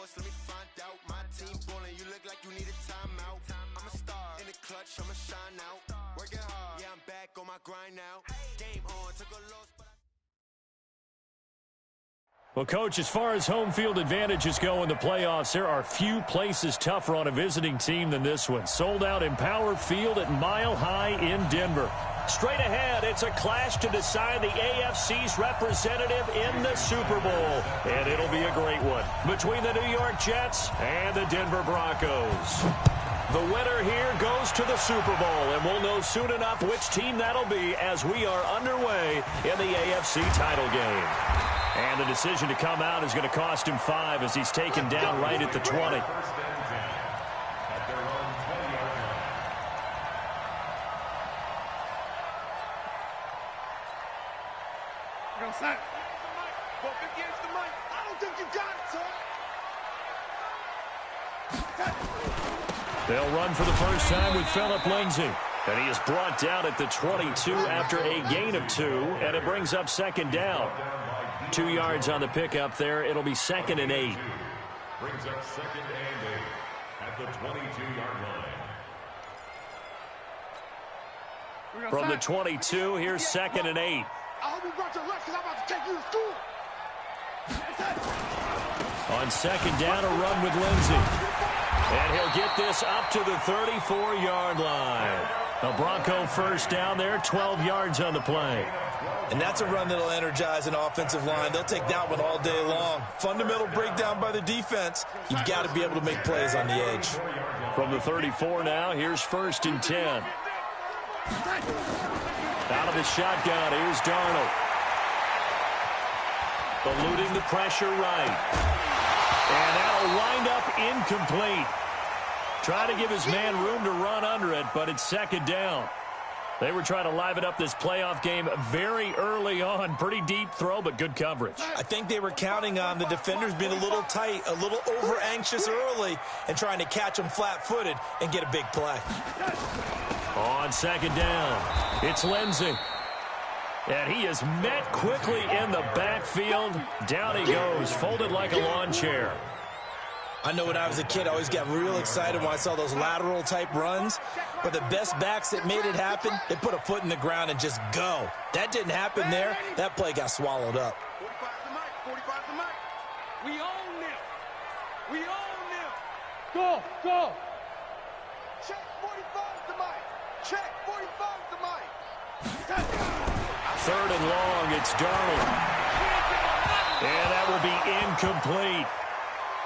lost, let me find out. My team ballin', you look like you need a timeout. I'm a star in the clutch, I'ma shine out. Working hard, yeah, I'm back on my grind now. Game on, took a loss, but Well, Coach, as far as home field advantages go in the playoffs, there are few places tougher on a visiting team than this one. Sold out Empower Field at Mile High in Denver. Straight ahead, it's a clash to decide the AFC's representative in the Super Bowl. And it'll be a great one between the New York Jets and the Denver Broncos. The winner here goes to the Super Bowl, and we'll know soon enough which team that'll be as we are underway in the AFC title game. And the decision to come out is going to cost him 5 as he's taken down right at the 20. They'll run for the first time with Phillip Lindsay. And he is brought down at the 22 after a gain of 2, and it brings up second down. 2 yards on the pickup there. It'll be 2nd and 8. Brings up 2nd and 8 at the 22-yard line. From the 22, here's 2nd and 8. I hope you brought your lunch because I'm about to take you to school. On second down, a run with Lindsay. And he'll get this up to the 34-yard line. The Bronco first down there, 12 yards on the play. And that's a run that'll energize an offensive line. They'll take that one all day long. Fundamental breakdown by the defense. You've got to be able to make plays on the edge. From the 34 now, here's 1st and 10. Out of the shotgun, here's Darnold. Eluding the pressure right. And that'll wind up incomplete. Try to give his man room to run under it, but it's 2nd down. They were trying to liven up this playoff game very early on. Pretty deep throw, but good coverage. I think they were counting on the defenders being a little tight, a little over-anxious early, and trying to catch them flat-footed and get a big play. On 2nd down, it's Lindsay. And he is met quickly in the backfield. Down he goes, folded like a lawn chair. I know when I was a kid, I always got real excited when I saw those lateral-type runs. But the best backs that made it happen, they put a foot in the ground and just go. That didn't happen there. That play got swallowed up. 45 to Mike. 45 to Mike. We own them. We own them. Go, go. Check 45 to Mike. Check 45 to Mike. 3rd and long, it's Darnold. And that will be incomplete.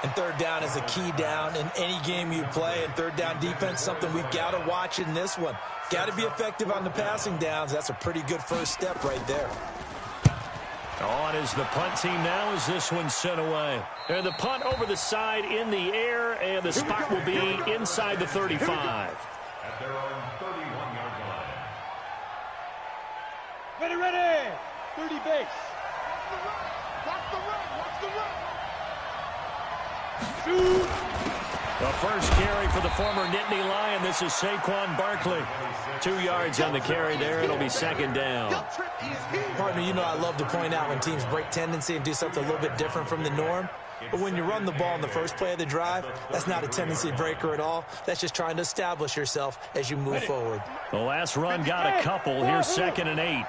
And 3rd down is a key down in any game you play. And 3rd down defense, something we've got to watch in this one. Got to be effective on the passing downs. That's a pretty good first step right there. On is the punt team now as this one's sent away. And the punt over the side in the air, and the spot will be inside the 35. At their own 31-yard line. Ready, ready. 30 base. Watch the run. Watch the run. Shoot. The first carry for the former Nittany Lion. This is Saquon Barkley. 2 yards on the carry there. It'll be 2nd down. Partner, you know I love to point out when teams break tendency and do something a little bit different from the norm. But when you run the ball in the first play of the drive, that's not a tendency breaker at all. That's just trying to establish yourself as you move forward. The last run got a couple. Here's 2nd and 8.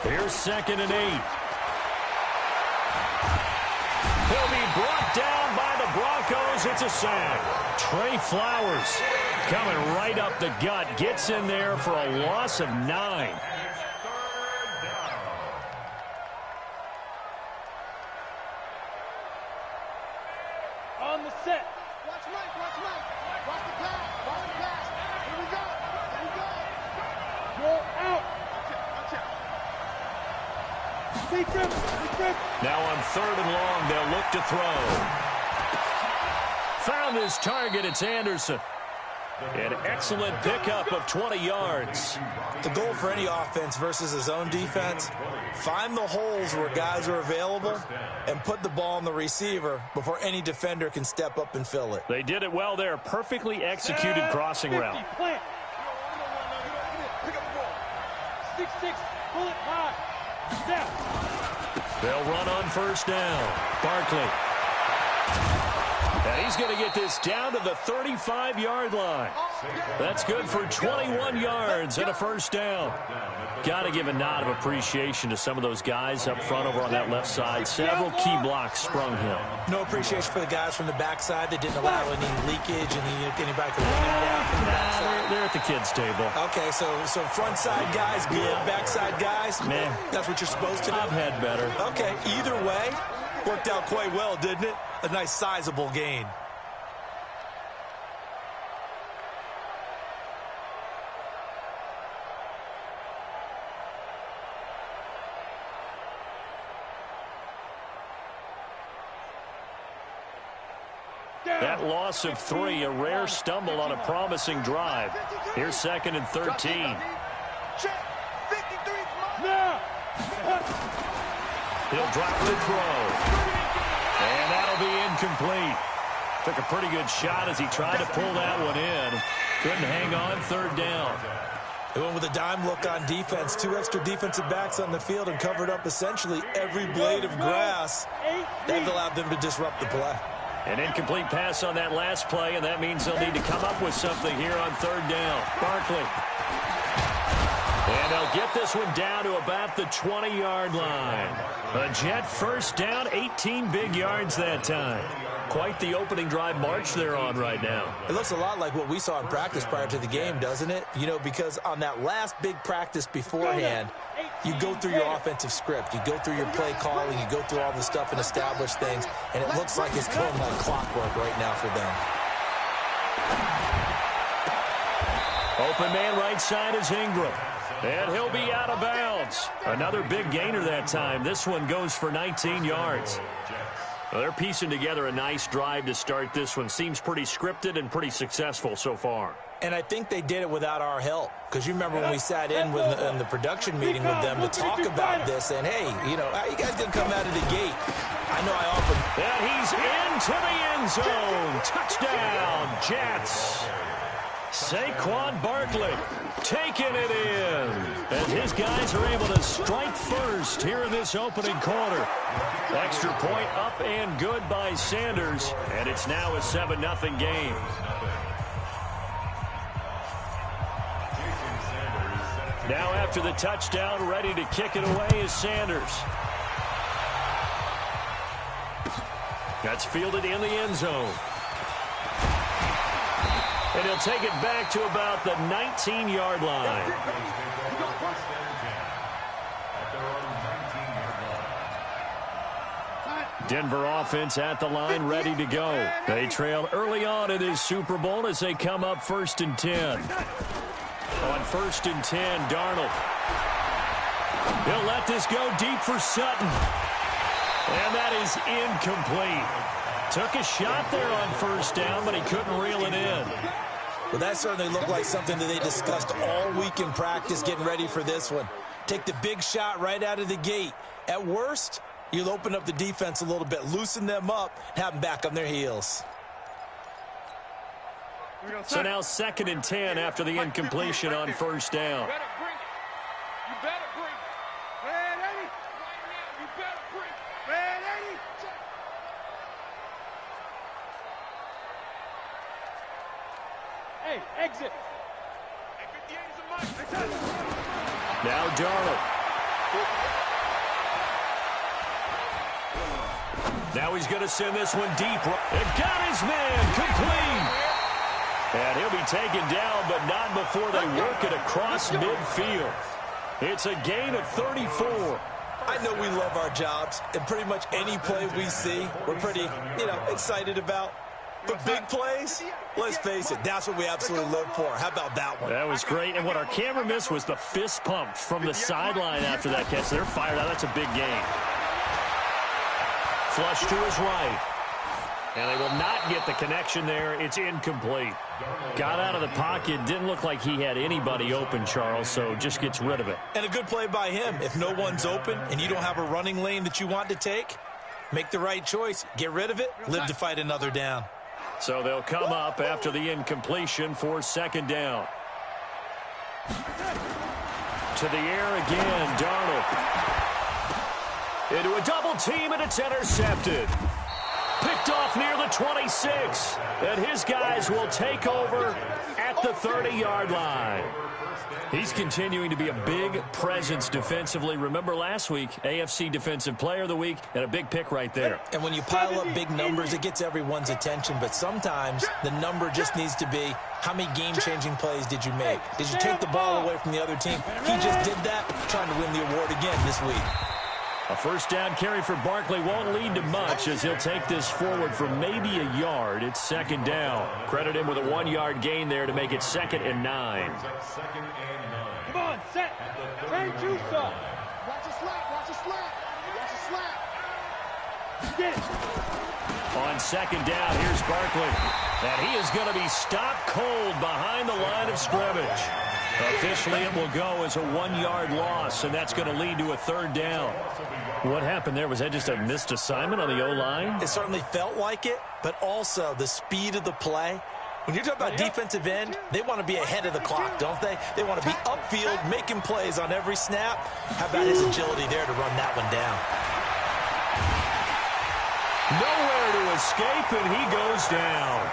Here's 2nd and 8. He'll be brought down by the Broncos. It's a sack. Trey Flowers coming right up the gut. Gets in there for a loss of 9. On the set. Watch Mike. Watch Mike. Watch the pass. Watch the pass. Here we go. Here we go. Go out. Now on 3rd and long, they'll look to throw. Found his target. It's Anderson. An excellent pickup of 20 yards. The goal for any offense versus his own defense, find the holes where guys are available and put the ball on the receiver before any defender can step up and fill it. They did it well there. Perfectly executed crossing route. 6-6, pull it high. They'll run on first down. Barkley. And he's going to get this down to the 35-yard line. That's good for 21 yards and a first down. Got to give a nod of appreciation to some of those guys up front over on that left side. Several key blocks sprung him. No appreciation for the guys from the backside that didn't allow any leakage and anybody could run it out from the backside. They're at the kids' table. Okay, so front side guys good, backside guys, man, that's what you're supposed to do. I've had better. Okay, either way, worked out quite well, didn't it? A nice sizable gain. That loss of 3, a rare stumble on a promising drive. Here's 2nd and 13. He'll drop the throw. And that'll be incomplete. Took a pretty good shot as he tried to pull that one in. Couldn't hang on, 3rd down. They went with a dime look on defense. 2 extra defensive backs on the field and covered up essentially every blade of grass. That allowed them to disrupt the play. An incomplete pass on that last play, and that means they'll need to come up with something here on 3rd down. Barkley. And they'll get this one down to about the 20-yard line. A Jet first down, 18 big yards that time. Quite the opening drive march they're on right now. It looks a lot like what we saw in practice prior to the game, doesn't it? You know, because on that last big practice beforehand, you go through your offensive script. You go through your play calling. You go through all the stuff and establish things. And it looks like it's going like clockwork right now for them. Open man right side is Ingram. And he'll be out of bounds. Another big gainer that time. This one goes for 19 yards. Well, they're piecing together a nice drive to start this one. Seems pretty scripted and pretty successful so far. And I think they did it without our help. Because you remember when we sat in the production meeting with them to talk about this. And, hey, you know, how you guys going to come out of the gate? I know I offered. And he's into the end zone. Touchdown, Jets. Saquon Barkley taking it in. As his guys are able to strike first here in this opening quarter. Extra point up and good by Sanders. And it's now a 7-0 game. Now after the touchdown, ready to kick it away is Sanders. That's fielded in the end zone. And he'll take it back to about the 19-yard line. Denver offense at the line, ready to go. They trail early on in this Super Bowl as they come up 1st and 10. On 1st and 10, Darnold. He'll let this go deep for Sutton. And that is incomplete. Took a shot there on 1st down, but he couldn't reel it in. Well, that certainly looked like something that they discussed all week in practice getting ready for this one. Take the big shot right out of the gate. At worst, you'll open up the defense a little bit, loosen them up, and have them back on their heels. So now 2nd and 10 after the incompletion on 1st down. You better bring it. Ready? Right now, you better bring it. Ready? Hey, exit. Now Darnold. Now he's going to send this one deep. And got his man complete. And he'll be taken down, but not before they work it across midfield. It's a gain of 34. I know we love our jobs, and pretty much any play we see, we're pretty, excited about. But big plays, let's face it, that's what we absolutely live for. How about that one? That was great, and what our camera missed was the fist pump from the sideline after that catch. They're fired out. That's a big gain. Flush to his right. And they will not get the connection there. It's incomplete. Got out of the pocket. Didn't look like he had anybody open, Charles, so just gets rid of it. And a good play by him. If no one's open and you don't have a running lane that you want to take, make the right choice. Get rid of it. Live to fight another down. So they'll come up after the incompletion for 2nd down. To the air again, Darnold. Into a double team, and it's intercepted. Picked off near the 26. And his guys will take over at the 30-yard line. He's continuing to be a big presence defensively. Remember last week, AFC Defensive Player of the Week, and a big pick right there. And when you pile up big numbers, it gets everyone's attention. But sometimes the number just needs to be, how many game-changing plays did you make? Did you take the ball away from the other team? He just did that, trying to win the award again this week. A first down carry for Barkley won't lead to much as he'll take this forward for maybe a yard. It's second down. Credit him with a 1-yard gain there to make it 2nd and 9. Come on, set. Turn juice up. Watch a slap, watch a slap. Watch a slap. Get it. On second down, here's Barkley. And he is going to be stopped cold behind the line of scrimmage. Officially, it will go as a 1-yard loss, and that's going to lead to a 3rd down. What happened there? Was that just a missed assignment on the O-line? It certainly felt like it, but also the speed of the play. When you're talking about defensive end, they want to be ahead of the clock, don't they? They want to be upfield, making plays on every snap. How about his agility there to run that one down? Nowhere to escape, and he goes down.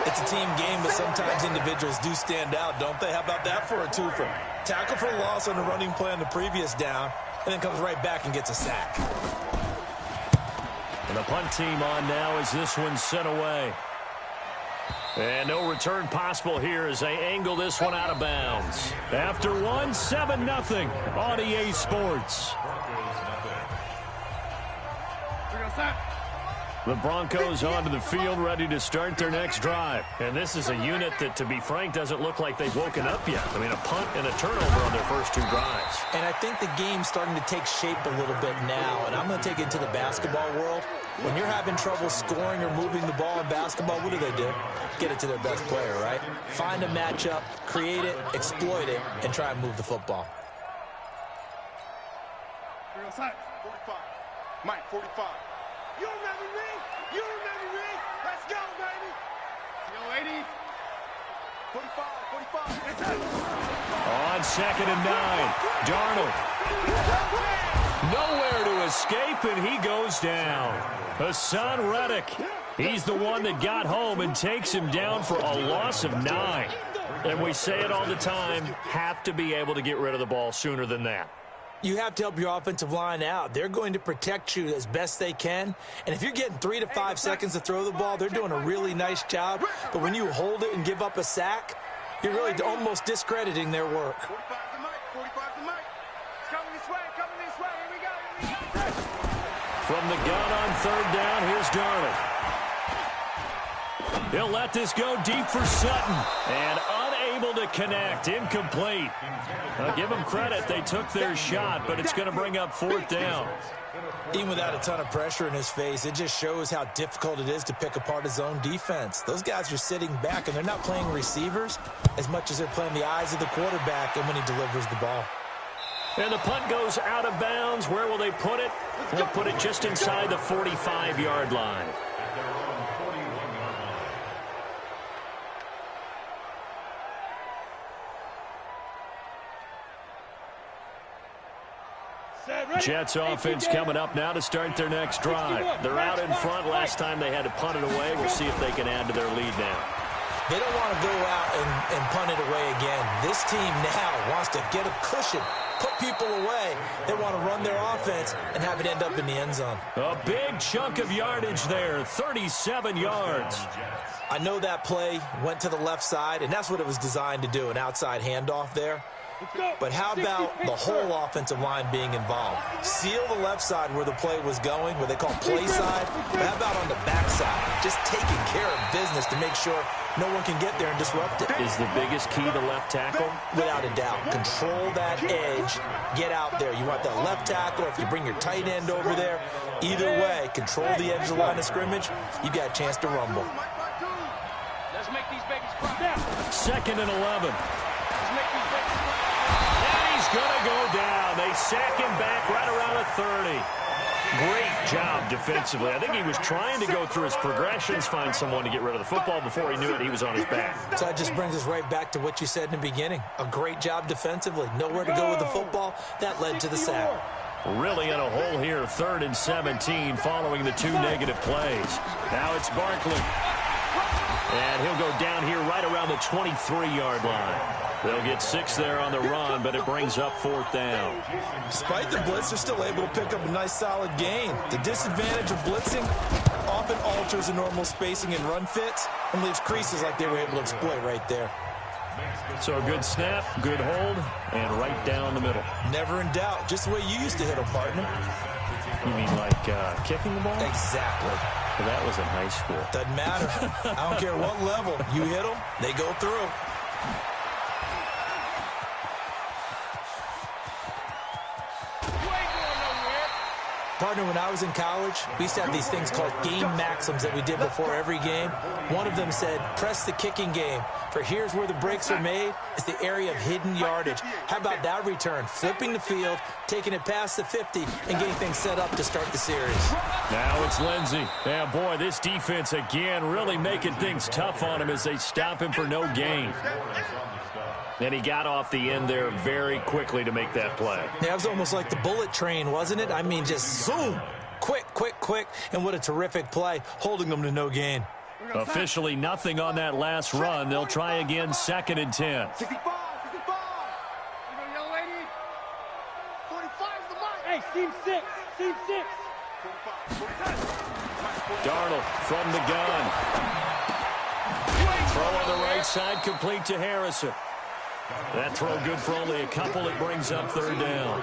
It's a team game, but sometimes individuals do stand out, don't they? How about that for a twofer? Tackle for loss on the running play on the previous down, and then comes right back and gets a sack. And the punt team on now as this one's sent away. And no return possible here as they angle this one out of bounds. After one, 7-0 on EA Sports. The Broncos onto the field, ready to start their next drive. And this is a unit that, to be frank, doesn't look like they've woken up yet. I mean, a punt and a turnover on their first 2 drives. And I think the game's starting to take shape a little bit now. And I'm going to take it to the basketball world. When you're having trouble scoring or moving the ball in basketball, what do? Get it to their best player, right? Find a matchup, create it, exploit it, and try and move the football. 45. Mike, 45. You remember me? You remember me? Let's go, baby. Yo, 80. 45. On 2nd and 9, Darnold. Nowhere to escape, and he goes down. Hassan Reddick. He's the one that got home and takes him down for a loss of 9. And we say it all the time, have to be able to get rid of the ball sooner than that. You have to help your offensive line out. They're going to protect you as best they can. And if you're getting 3 to 5 seconds to throw the ball, they're doing a really nice job. But when you hold it and give up a sack, you're really almost discrediting their work. 45 to Mike. 45 to Mike. It's coming this way. Coming this way. Here we go. From the gun on 3rd down, here's Darnold. He'll let this go deep for Sutton. And unable to connect. Incomplete. I'll give them credit. They took their shot, but it's going to bring up 4th down. Even without a ton of pressure in his face, it just shows how difficult it is to pick apart his own defense. Those guys are sitting back, and they're not playing receivers as much as they're playing the eyes of the quarterback and when he delivers the ball. And the punt goes out of bounds. Where will they put it? They'll put it just inside the 45-yard line. Jets offense coming up now to start their next drive. They're out in front. Last time they had to punt it away. We'll see if they can add to their lead now. They don't want to go out and punt it away again. This team now wants to get a cushion, put people away. They want to run their offense and have it end up in the end zone. A big chunk of yardage there, 37 yards. I know that play went to the left side, and that's what it was designed to do, an outside handoff there. But how about the whole offensive line being involved? Seal the left side where the play was going, where they call play side. But how about on the back side? Just taking care of business to make sure no one can get there and disrupt it. Is the biggest key to left tackle? Without a doubt. Control that edge. Get out there. You want that left tackle. If you bring your tight end over there, either way, control the edge of the line of scrimmage, you got a chance to rumble. Let's make these babies cry. 2nd and 11. Let's make these babies cry. He's going to go down. They sack him back right around the 30. Great job defensively. I think he was trying to go through his progressions, find someone to get rid of the football. Before he knew it, he was on his back. So that just brings us right back to what you said in the beginning. A great job defensively. Nowhere to go with the football. That led to the sack. Really in a hole here, 3rd and 17 following the 2 negative plays. Now it's Barkley. And he'll go down here right around the 23-yard line. They'll get 6 there on the run, but it brings up 4th down. Despite the blitz, they're still able to pick up a nice solid gain. The disadvantage of blitzing often alters the normal spacing and run fits and leaves creases like they were able to exploit right there. So a good snap, good hold, and right down the middle. Never in doubt. Just the way you used to hit them, partner. You mean like kicking the ball? Exactly. Well, that was in high school. Doesn't matter. I don't care what level. You hit them, they go through. Partner, when I was in college, we used to have these things called game maxims that we did before every game. One of them said, press the kicking game, for here's where the breaks are made. It's the area of hidden yardage. How about that return? Flipping the field, taking it past the 50, and getting things set up to start the series. Now it's Lindsey. Yeah, boy, this defense again really making things tough on him as they stop him for no gain. And he got off the end there very quickly to make that play. Yeah, it was almost like the bullet train, wasn't it? I mean, just zoom. Quick, quick, quick. And what a terrific play, holding them to no gain. Officially nothing on that last run. They'll try again, 2nd and 10. 65, 65. Young lady. 45 is the mic. Hey, team 6, team 6. 45. Darnold from the gun. Throw on the right side, complete to Harrison. That throw good for only a couple. It brings up 3rd down.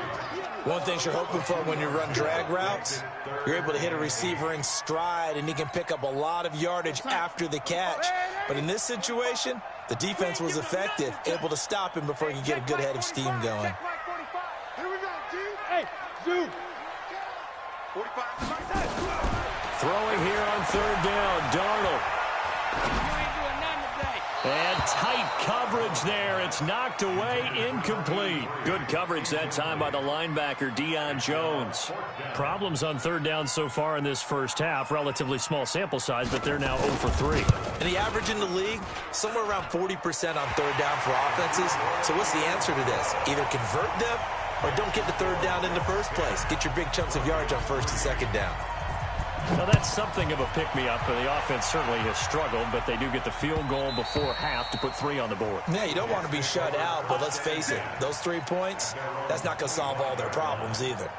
One thing you're hoping for when you run drag routes, you're able to hit a receiver in stride, and he can pick up a lot of yardage after the catch. But in this situation, the defense was effective, able to stop him before he could get a good head of steam going. Here we go, G. Hey, zoom. 45. Throwing here on 3rd down, Darnold. And tight coverage there. It's knocked away, incomplete. Good coverage that time by the linebacker, Deion Jones. Problems on 3rd down so far in this first half. Relatively small sample size, but they're now 0 for 3. And the average in the league, somewhere around 40% on 3rd down for offenses. So what's the answer to this? Either convert them or don't get the 3rd down in the first place. Get your big chunks of yards on 1st and 2nd down. Well, that's something of a pick-me-up, and the offense certainly has struggled, but they do get the field goal before half to put 3 on the board. Yeah, you don't want to be shut out, but let's face it, those 3 points, that's not going to solve all their problems either.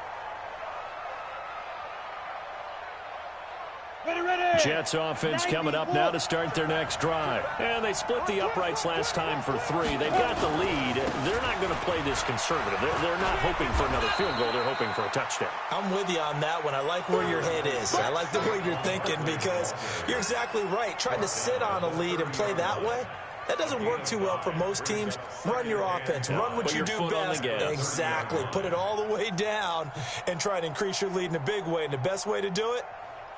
Jets offense coming up now to start their next drive. And they split the uprights last time for 3. They've got the lead. They're not going to play this conservative. They're not hoping for another field goal. They're hoping for a touchdown. I'm with you on that one. I like where your head is. I like the way you're thinking because you're exactly right. Trying to sit on a lead and play that way, that doesn't work too well for most teams. Run your offense. Run what you do best. Exactly. Put it all the way down and try and increase your lead in a big way. And the best way to do it,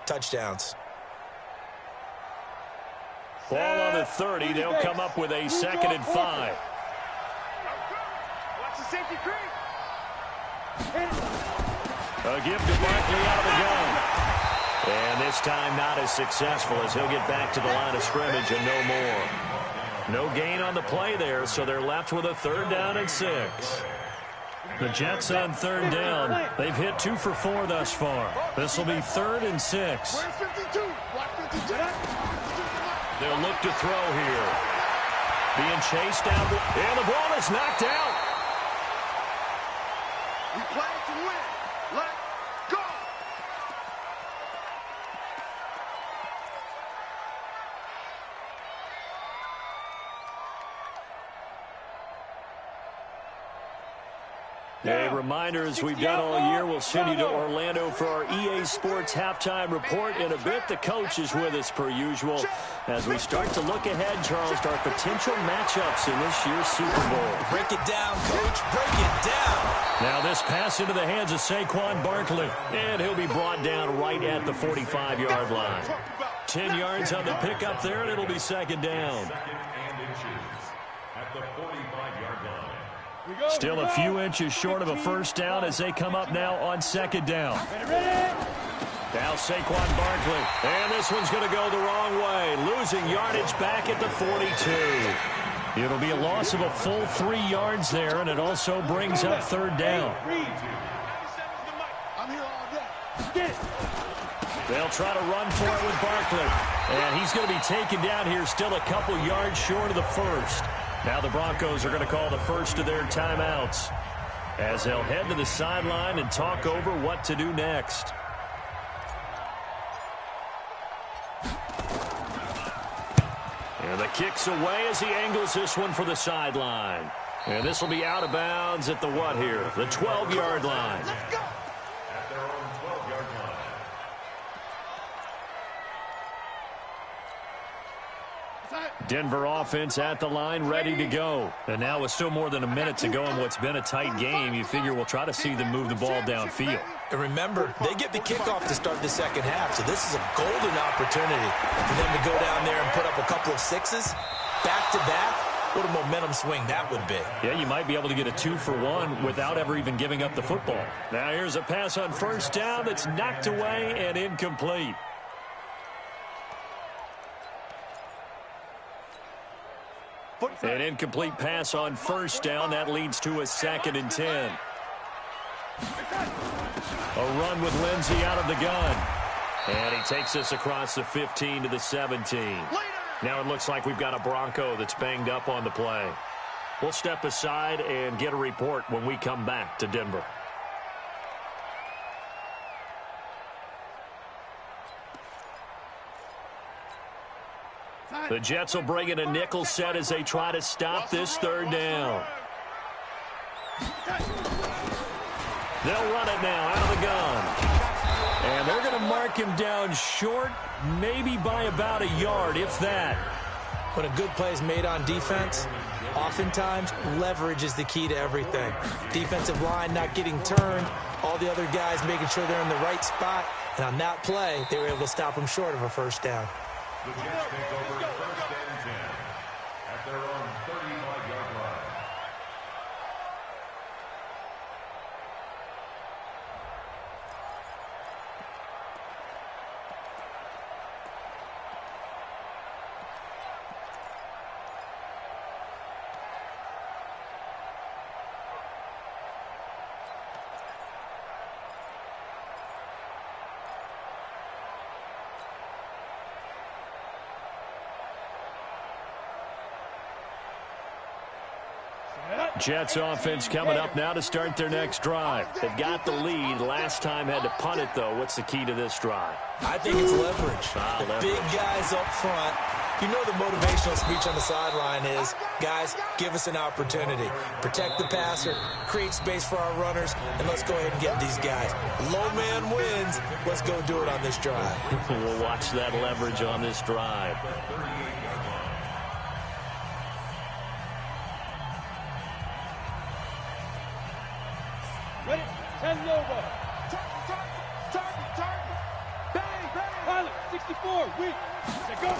touchdowns. Ball on the 30. They'll come up with a 2nd and 5. Watch the safety creep. A give to Barkley out of the gun. And this time not as successful as he'll get back to the line of scrimmage and no more. No gain on the play there, so they're left with a 3rd down and 6. The Jets on 3rd down. They've hit 2 for 4 thus far. This will be 3rd and 6. Where's 52? Block 52. They'll look to throw here. Being chased down, and the ball is knocked out. We play to win. Let's go. A reminder, as we've done all year, we'll send you to Orlando for our EA Sports halftime report. In a bit, the coach is with us per usual as we start to look ahead, Charles, to our potential matchups in this year's Super Bowl. Break it down, Coach. Break it down. Now this pass into the hands of Saquon Barkley, and he'll be brought down right at the 45-yard line. 10 yards on the pickup there, and it'll be 2nd down. At the 45-yard line. Still a few inches short of a 1st down as they come up now on 2nd down. Now Saquon Barkley, and this one's going to go the wrong way, losing yardage back at the 42. It'll be a loss of a full 3 yards there, and it also brings up 3rd down. I'm here all day. Get it. They'll try to run for it with Barkley. And he's going to be taken down here still a couple yards short of the first. Now the Broncos are going to call the first of their timeouts as they'll head to the sideline and talk over what to do next. And the kick's away as he angles this one for the sideline. And this will be out of bounds at the what here? The 12-yard line. Let's go. At their own 12-yard line. Denver offense at the line, ready to go. And now with still more than a minute to go in what's been a tight game, you figure we'll try to see them move the ball downfield. And remember, they get the kickoff to start the second half, so this is a golden opportunity for them to go down there and put up a couple of sixes back-to-back. What a momentum swing that would be. Yeah, you might be able to get a 2-for-1 without ever even giving up the football. Now here's a pass on first down that's knocked away and incomplete. An incomplete pass on first down. That leads to a 2nd and 10. A run with Lindsey out of the gun. And he takes us across the 15 to the 17. Now it looks like we've got a Bronco that's banged up on the play. We'll step aside and get a report when we come back to Denver. The Jets will bring in a nickel set as they try to stop this third down. They'll run it now out of the gun. And they're going to mark him down short, maybe by about a yard, if that. When a good play is made on defense, oftentimes leverage is the key to everything. Defensive line not getting turned, all the other guys making sure they're in the right spot. And on that play, they were able to stop him short of a first down. The Jets take over 1st and 10 at their own 35-yard line. Jets offense coming up now to start their next drive. They've got the lead. Last time had to punt it, though. What's the key to this drive? I think it's leverage. The big guys up front. You know the motivational speech on the sideline is, guys, give us an opportunity. Protect the passer, create space for our runners, and let's go ahead and get these guys. Low man wins. Let's go do it on this drive. We'll watch that leverage on this drive. Ready? 10 over. Target. Bang. Pilot, 64, weak. Go.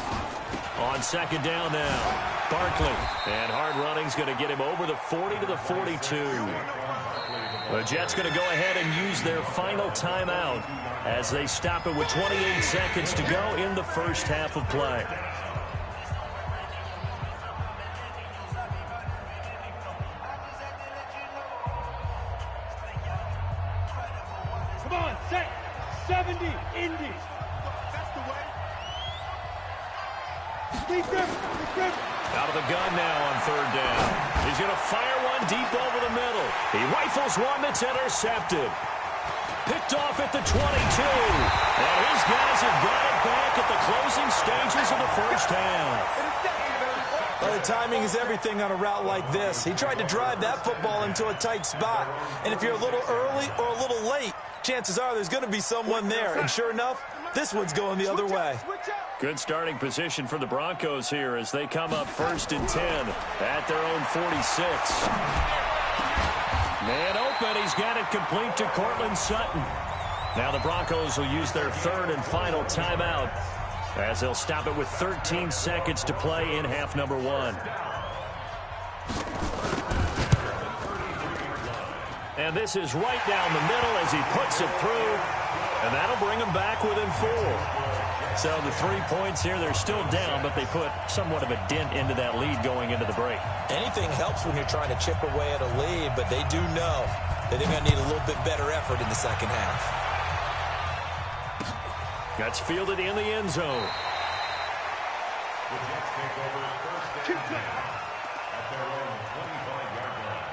On second down now, Barkley. And hard running's going to get him over the 40 to the 42. The Jets going to go ahead and use their final timeout as they stop it with 28 seconds to go in the first half of play. Come on, set. 70, Indy. That's the way. Out of the gun now on third down. He's going to fire one deep over the middle. He rifles one that's intercepted. Picked off at the 22. And his guys have got it back at the closing stages of the first half. Well, the timing is everything on a route like this. He tried to drive that football into a tight spot. And if you're a little early or a little late, chances are there's going to be someone there. And sure enough, this one's going the other way. Good starting position for the Broncos here as they come up 1st and 10 at their own 46. Man open. He's got it complete to Cortland Sutton. Now the Broncos will use their third and final timeout as they'll stop it with 13 seconds to play in half number 1. And this is right down the middle as he puts it through. And that'll bring him back within 4. So the 3 points here, they're still down, but they put somewhat of a dent into that lead going into the break. Anything helps when you're trying to chip away at a lead, but they do know They're going to need a little bit better effort in the second half. That's fielded in the end zone. The Jets take over first and 10 at their own 25-yard line.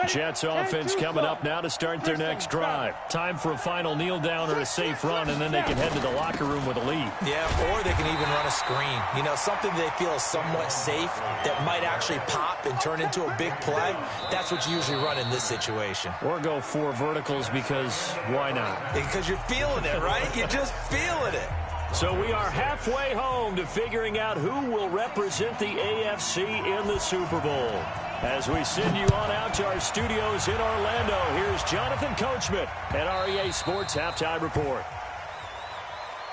Jets offense coming up now to start their next drive. Time for a final kneel down or a safe run, and then they can head to the locker room with a lead. Yeah, or they can even run a screen. You know, something they feel is somewhat safe that might actually pop and turn into a big play. That's what you usually run in this situation. Or go 4 verticals because why not? Because you're feeling it, right? You're just feeling it. So we are halfway home to figuring out who will represent the AFC in the Super Bowl. As we send you on out to our studios in Orlando, here's Jonathan Coachman at REA Sports Halftime Report.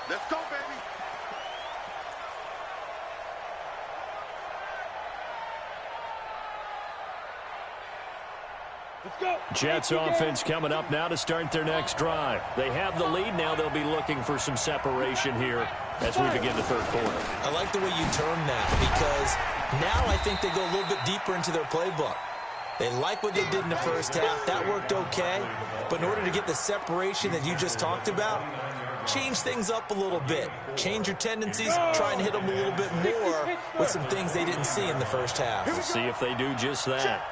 Let's go, baby. Let's go. Jets offense coming up now to start their next drive. They have the lead. Now they'll be looking for some separation here as we begin the third quarter. I like the way you term that because now I think they go a little bit deeper into their playbook. They like what they did in the first half. That worked okay. But in order to get the separation that you just talked about, change things up a little bit. Change your tendencies, try and hit them a little bit more with some things they didn't see in the first half. We'll see if they do just that.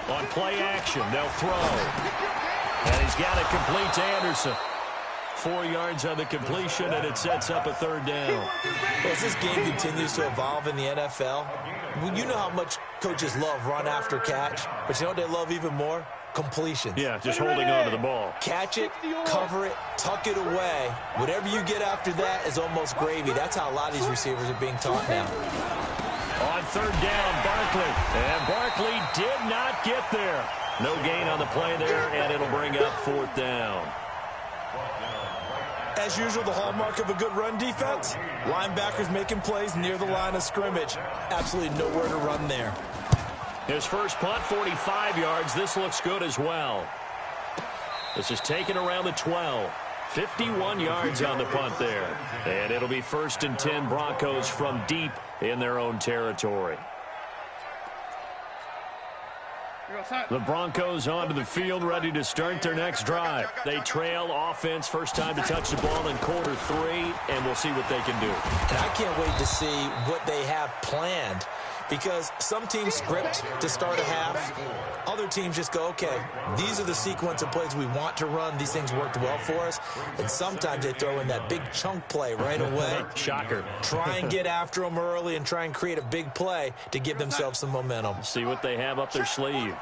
On play action, they'll throw. And he's got it complete to Anderson. 4 yards on the completion, and it sets up a third down. Well, as this game continues to evolve in the NFL, you know how much coaches love run after catch, but you know what they love even more? Completions. Yeah, just holding on to the ball. Catch it, cover it, tuck it away. Whatever you get after that is almost gravy. That's how a lot of these receivers are being taught now. On third down, Barkley. And Barkley did not get there. No gain on the play there, and it'll bring up fourth down. As usual, the hallmark of a good run defense, linebackers making plays near the line of scrimmage. Absolutely nowhere to run there. His first punt, 45 yards. This looks good as well. This is taken around the 12. 51 yards on the punt there. And it'll be 1st and 10 Broncos from deep in their own territory. The Broncos onto the field, ready to start their next drive. They trail offense, first time to touch the ball in quarter 3, and we'll see what they can do. And I can't wait to see what they have planned, because some teams script to start a half. Other teams just go, okay, these are the sequence of plays we want to run. These things worked well for us. And sometimes they throw in that big chunk play right away. Shocker. Try and get after them early and try and create a big play to give themselves some momentum. See what they have up their sleeve.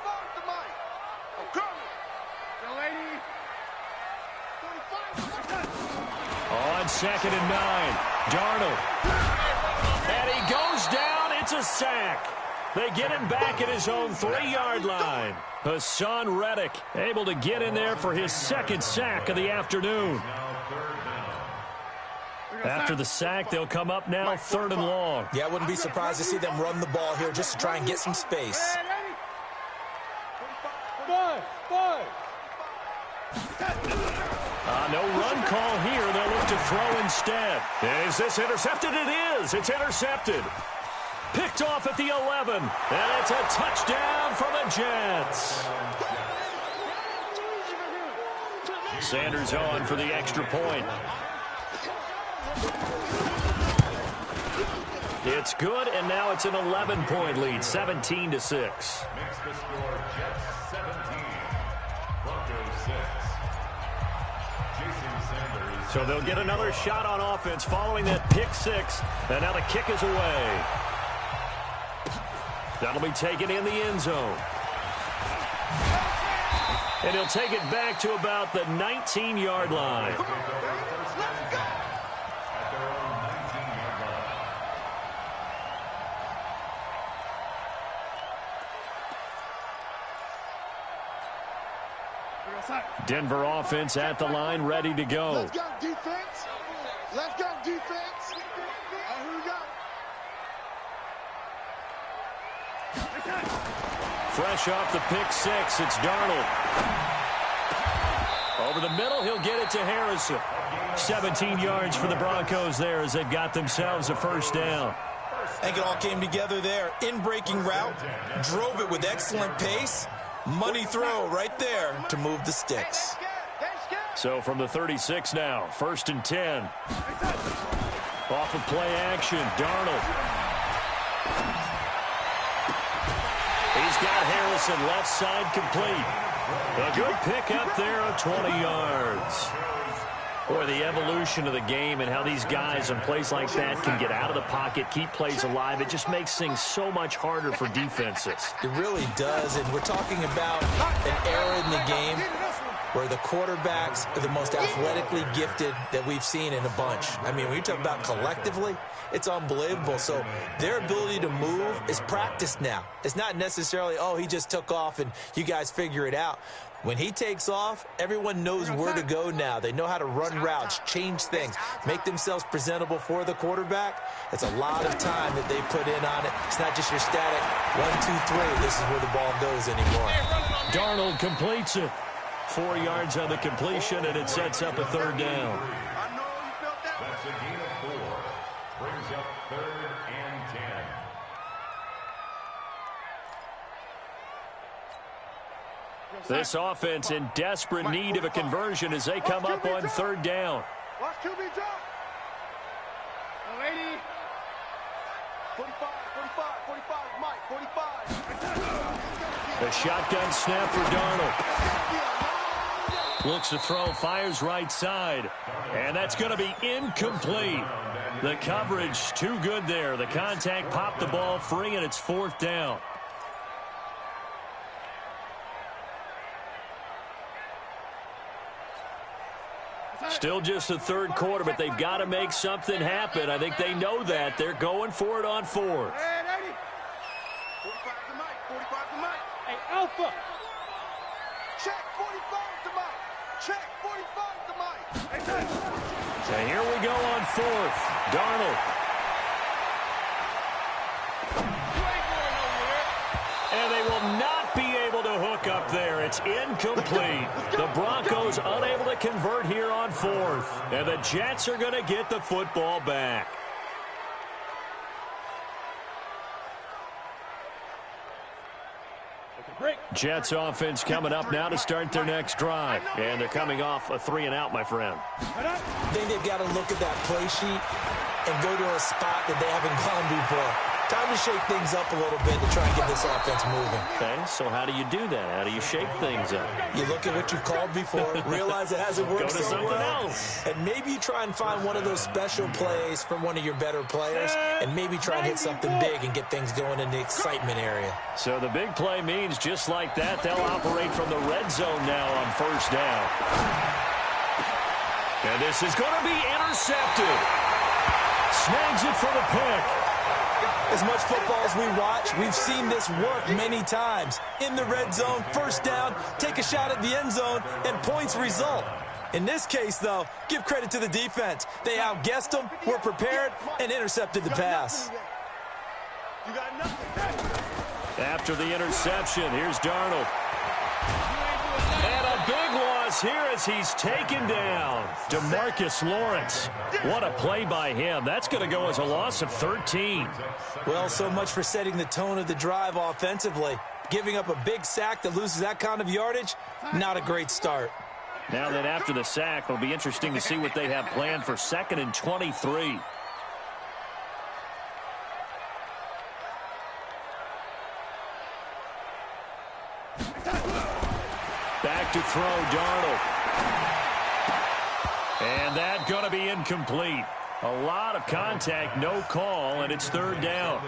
On 2nd and 9, Darnold. And he goes down. It's a sack. They get him back at his own 3-yard line. Hassan Reddick able to get in there for his 2nd sack of the afternoon. After the sack, they'll come up now 3rd and long. Yeah, I wouldn't be surprised to see them run the ball here just to try and get some space. No run call here. They'll look to throw instead. And is this intercepted? It is. It's intercepted. Picked off at the 11. And it's a touchdown for the Jets. Sanders on for the extra point. It's good, and now it's an 11-point lead, 17-6. Makes the score Jets 17, Broncos 6. So they'll get another shot on offense following that pick 6. And now the kick is away. That'll be taken in the end zone. And he'll take it back to about the 19-yard line. Denver offense at the line, ready to go. Let's go defense. Let's go defense. Here we go. Fresh off the pick 6, it's Darnold. over the middle. He'll get it to Harrison. 17 yards for the Broncos there as they've got themselves a first down. I think it all came together there. In-breaking route, drove it with excellent pace. Money throw right there to move the sticks. So from the 36 now, 1st and 10. Off of play action, Darnold. He's got Harrison left side complete. A good pick up there of 20 yards. Boy, the evolution of the game and how these guys in plays like that can get out of the pocket, keep plays alive, it just makes things so much harder for defenses. It really does, and we're talking about an era in the game where the quarterbacks are the most athletically gifted that we've seen in a bunch. I mean, when you talk about collectively, it's unbelievable. So their ability to move is practiced now. It's not necessarily, oh, he just took off and you guys figure it out. When he takes off, everyone knows where to go now. They know how to run routes, change things, make themselves presentable for the quarterback. It's a lot of time that they put in on it. It's not just your static 1, 2, 3. This is where the ball goes anymore. Darnold completes it. 4 yards on the completion, and it sets up a third down. That's a gain of 4. Brings up 3rd and 10. This offense in desperate need of a conversion as they come up on 3rd down. Watch QB drop. 80. 45, 45, Mike, 45. The shotgun snap for Darnold. Looks to throw, fires right side. And that's going to be incomplete. The coverage too good there. The contact popped the ball free, and it's 4th down. Still just the 3rd quarter, but they've got to make something happen. I think they know that. They're going for it on 4th. 45 to Mike, 45 to Mike. Hey, Alpha. Check 45 to Mike. Check 45 to Mike. So here we go on 4th. Darnold. And they will not be able to hook up there. It's incomplete. The Broncos unable to convert here on 4th. And the Jets are going to get the football back. Jets offense coming up now to start their next drive. And they're coming off a 3-and-out, my friend. I think they've got to look at that play sheet and go to a spot that they haven't gone before. Time to shake things up a little bit to try and get this offense moving. Okay, so how do you do that? How do you shake things up? You look at what you called before, realize it hasn't worked Go to so something well, else. and maybe you try and find one of those special plays from one of your better players, and maybe try and hit something big and get things going in the excitement area. So the big play means just like that, they'll operate from the red zone now on 1st down. And this is going to be intercepted. Snags it for the pick. As much football as we watch, we've seen this work many times. In the red zone, 1st down, take a shot at the end zone, and points result. In this case, though, give credit to the defense. They outguessed them, were prepared, and intercepted the pass. After the interception, here's Darnold. And a big loss here as he's taken down. DeMarcus Lawrence. What a play by him. That's going to go as a loss of 13. Well, so much for setting the tone of the drive offensively. Giving up a big sack that loses that kind of yardage, not a great start. Now that after the sack, it'll be interesting to see what they have planned for 2nd and 23. Back to throw, Darnold. And that's going to be incomplete. A lot of contact, no call, and it's 3rd down.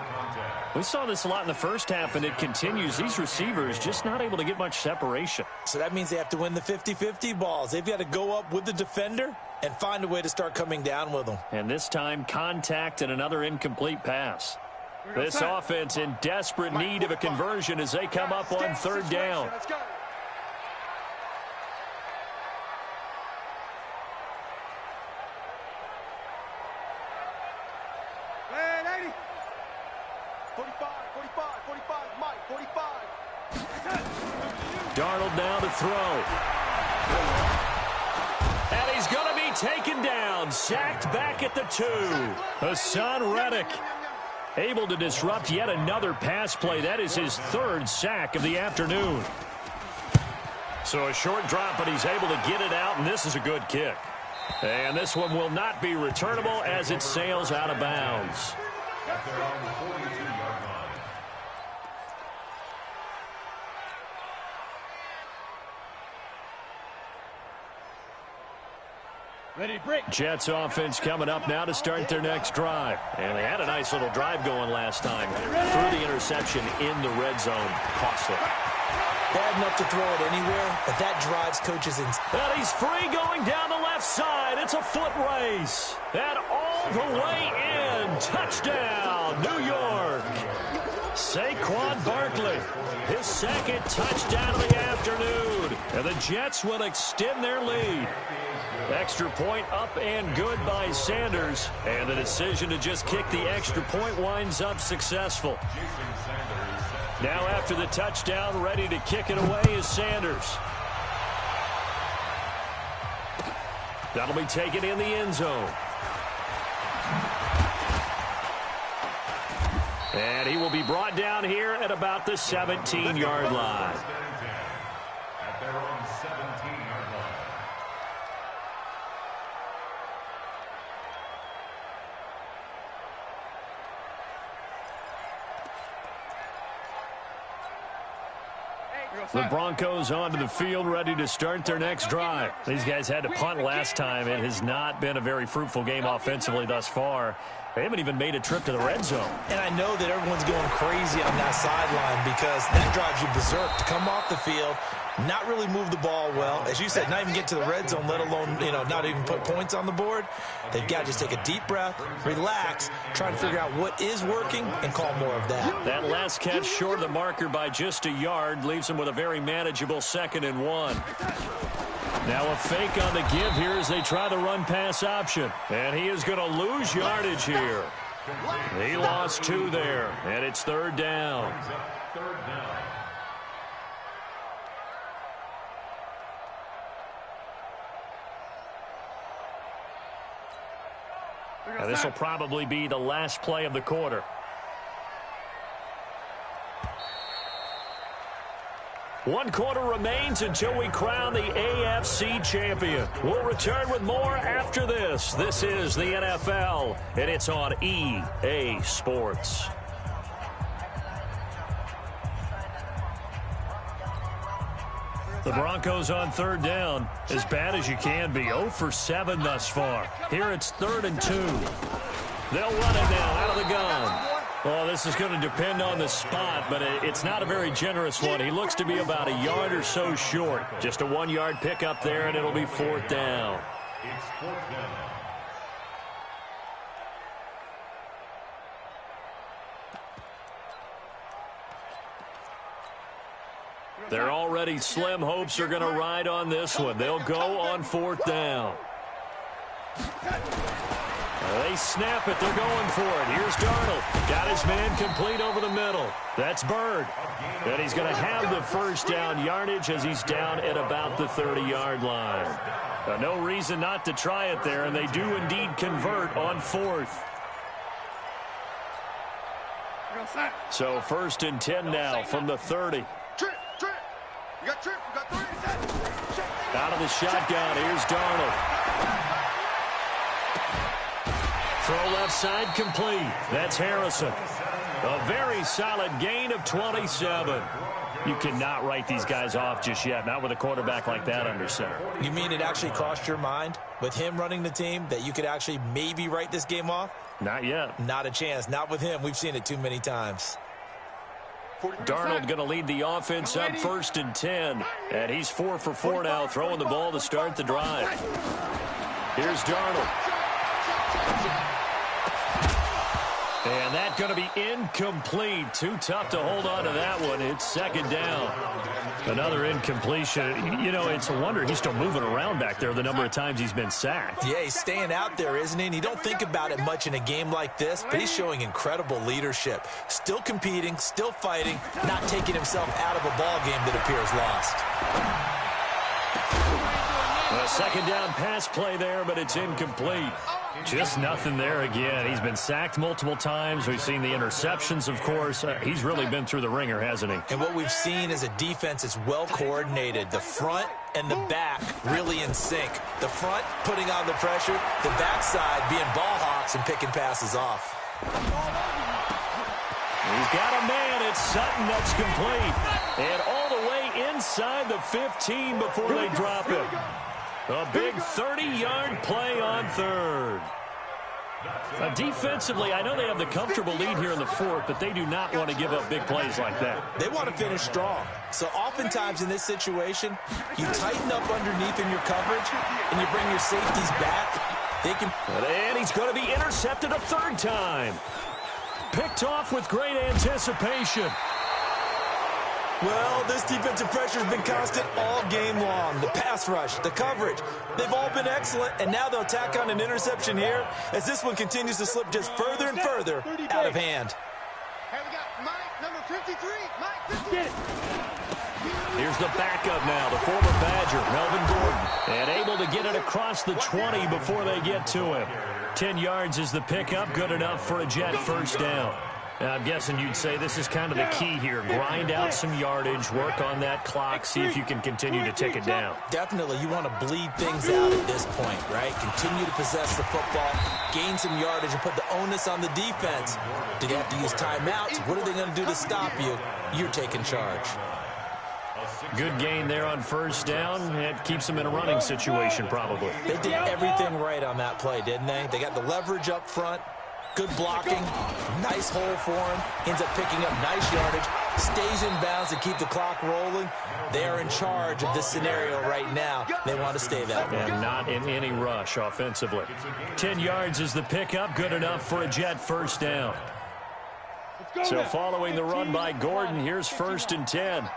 We saw this a lot in the first half, and it continues. These receivers just not able to get much separation. So that means they have to win the 50-50 balls. They've got to go up with the defender and find a way to start coming down with them. And this time, contact and another incomplete pass. This offense in desperate need of a conversion as they come up on 3rd down. Darnold now to throw. And sacked back at the 2. Hassan Reddick able to disrupt yet another pass play. That is his 3rd sack of the afternoon. So a short drop, but he's able to get it out, and this is a good kick. And this one will not be returnable as it sails out of bounds. At their own 42-yard line. Ready to break. Jets offense coming up now to start their next drive. And they had a nice little drive going last time. Threw the interception in the red zone. Costly. Bad enough to throw it anywhere, but that drives coaches in. And he's free going down the left side. It's a foot race. And all the way in. Touchdown, New York. Saquon Barkley, his 2nd touchdown of the afternoon. And the Jets will extend their lead. Extra point up and good by Sanders. And the decision to just kick the extra point winds up successful. Now after the touchdown, ready to kick it away is Sanders. That'll be taken in the end zone. And he will be brought down here at about the 17-yard line. At their own 17-yard line. The Broncos onto the field, ready to start their next drive. These guys had to punt last time. It has not been a very fruitful game offensively thus far. They haven't even made a trip to the red zone. And I know that everyone's going crazy on that sideline because that drives you berserk to come off the field, not really move the ball well. As you said, not even get to the red zone, let alone, not even put points on the board. They've got to just take a deep breath, relax, try to figure out what is working and call more of that. That last catch short of the marker by just a yard leaves him with a very manageable 2nd and 1. Now a fake on the give here as they try the run-pass option. And he is going to lose yardage here. He lost 2 there, and it's 3rd down. Now this will probably be the last play of the quarter. One quarter remains until we crown the AFC champion. We'll return with more after this. This is the NFL, and it's on EA Sports. The Broncos on 3rd down, as bad as you can be. 0 for 7 thus far. Here it's 3rd and 2. They'll run it now out of the gun. Well, this is going to depend on the spot, but it's not a very generous one. He looks to be about a yard or so short. Just a 1-yard pickup there, and it'll be 4th down. It's 4th down. Their already slim hopes are going to ride on this one. They'll go on 4th down. They snap it. They're going for it. Here's Darnold. Got his man complete over the middle. That's Bird. And he's going to have the 1st down yardage as he's down at about the 30-yard line. No reason not to try it there, and they do indeed convert on 4th. So 1st and 10 now from the 30. You got Trip. You got 3. Out of the shotgun. Here's Darnold. Throw left side complete. That's Harrison. A very solid gain of 27. You cannot write these guys off just yet, not with a quarterback like that under center. You mean it actually crossed your mind with him running the team that you could actually maybe write this game off? Not yet. Not a chance. Not with him. We've seen it too many times. Darnold going to lead the offense up 1st and 10. And he's 4 for 4 now, throwing the ball to start the drive. Here's Darnold. And that's going to be incomplete. Too tough to hold on to that one. It's 2nd down. Another incompletion. It's a wonder he's still moving around back there the number of times he's been sacked. Yeah, he's staying out there, isn't he? And you don't think about it much in a game like this, but he's showing incredible leadership. Still competing, still fighting, not taking himself out of a ball game that appears lost. A second down pass play there, but it's incomplete. Just nothing there again. He's been sacked multiple times. We've seen the interceptions, of course. He's really been through the ringer, hasn't he? And what we've seen is a defense that's well coordinated. The front and the back really in sync. The front putting on the pressure, the backside being ball hawks and picking passes off. He's got a man. It's Sutton. That's complete. And all the way inside the 15 before they drop him. A big 30-yard play on third. Defensively, I know they have the comfortable lead here in the fourth, but they do not want to give up big plays like that. They want to finish strong. So oftentimes in this situation, you tighten up underneath in your coverage, and you bring your safeties back. They can. And he's going to be intercepted a third time. Picked off with great anticipation. Well, this defensive pressure has been constant all game long. The pass rush, the coverage, they've all been excellent, and now they'll tack on an interception here as this one continues to slip just further and further out of hand. Hey, we got Mike, number 53. Mike, 50. Get it. Here's the backup now, the former Badger, Melvin Gordon, and able to get it across the 20 before they get to him. 10 yards is the pickup, good enough for a Jet first down. Now, I'm guessing you'd say this is kind of the key here. Grind out some yardage, work on that clock, see if you can continue to tick it down. Definitely, you want to bleed things out at this point, right? Continue to possess the football, gain some yardage, and put the onus on the defense. Do they have to use timeouts? What are they going to do to stop you? You're taking charge. Good gain there on first down. It keeps them in a running situation, probably. They did everything right on that play, didn't they? They got the leverage up front. Good blocking, nice hole for him, ends up picking up nice yardage, stays in bounds to keep the clock rolling. They are in charge of this scenario right now. They want to stay that way. And not in any rush offensively. 10 yards is the pickup, good enough for a Jet first down. So following the run by Gordon, here's first and 10.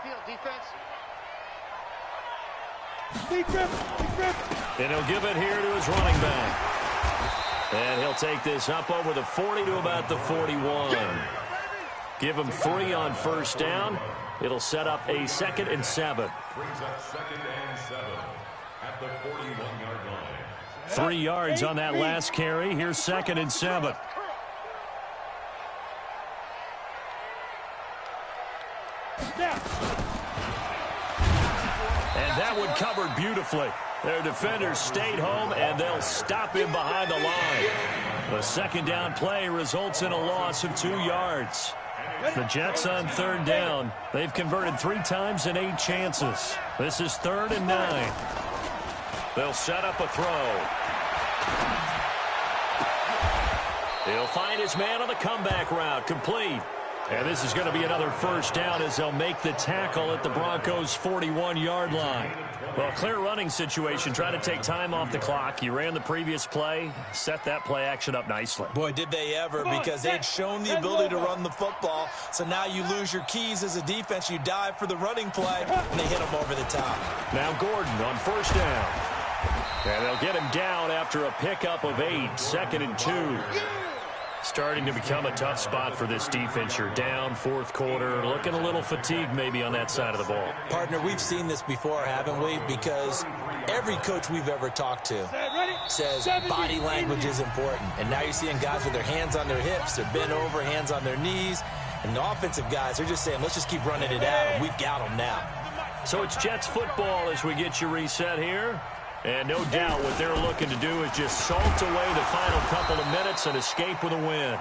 And he'll give it here to his running back. And he'll take this up over the 40 to about the 41. Give him 3 on first down. It'll set up a 2nd and 7. Brings up 2nd and 7 at the 41-yard line. 3 yards on that last carry. Here's 2nd and 7. And that one covered beautifully. Their defenders stayed home, and they'll stop him behind the line. The second down play results in a loss of 2 yards. The Jets on third down. They've converted 3 times in 8 chances. This is 3rd and 9. They'll set up a throw. He'll find his man on the comeback route. Complete. And this is going to be another first down as they'll make the tackle at the Broncos' 41-yard line. Well, clear running situation. Try to take time off the clock. You ran the previous play, set that play action up nicely. Boy, did they ever, because they had shown the ability to run the football. So now you lose your keys as a defense. You dive for the running play, and they hit him over the top. Now Gordon on first down. And they'll get him down after a pickup of 8, 2nd and 2. Starting to become a tough spot for this defense. You're down, 4th quarter, looking a little fatigued maybe on that side of the ball. Partner, we've seen this before, haven't we? Because every coach we've ever talked to says body language is important. And now you're seeing guys with their hands on their hips, they're bent over, hands on their knees. And the offensive guys, they're just saying, let's just keep running it at them. We've got them now. So it's Jets football as we get you reset here. And no doubt what they're looking to do is just salt away the final couple of minutes and escape with a win.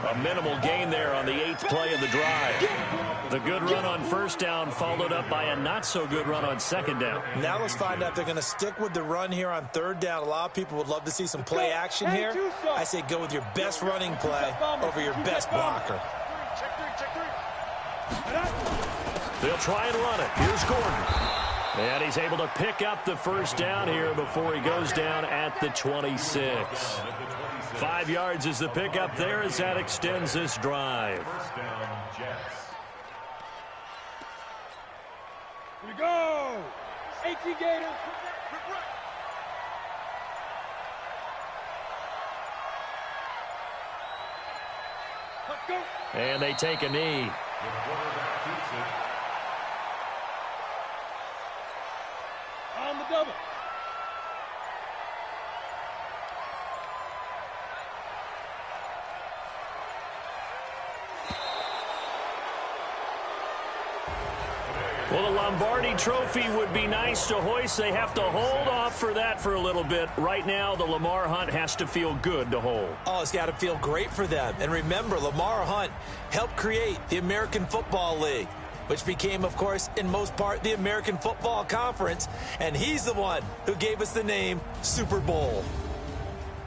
A minimal gain there on the 8th play of the drive. The good run on first down followed up by a not-so-good run on second down. Now let's find out if they're going to stick with the run here on third down. A lot of people would love to see some play action here. I say go with your best running play over your best blocker. They'll try and run it. Here's Gordon. And he's able to pick up the first down here before he goes down at the 26. 5 yards is the pickup there as that extends this drive. First down, Jets. Here we go. 18 Gators. Let's go. And they take a knee. The quarterback keeps it. On the double. Well, the Lombardi Trophy would be nice to hoist. They have to hold off for that for a little bit. Right now, the Lamar Hunt has to feel good to hold. Oh, it's got to feel great for them. And remember, Lamar Hunt helped create the American Football League, which became, of course, in most part, the American Football Conference. And he's the one who gave us the name Super Bowl.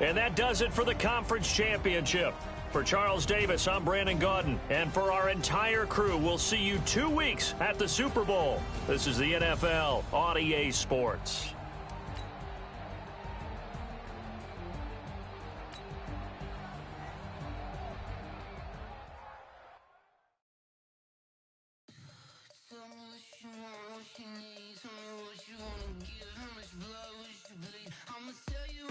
And that does it for the conference championship. For Charles Davis, I'm Brandon Gaudin. And for our entire crew, we'll see you 2 weeks at the Super Bowl. This is the NFL on EA Sports. Tell me what you want, what you wanna give, how much blood would you bleed? I'ma tell you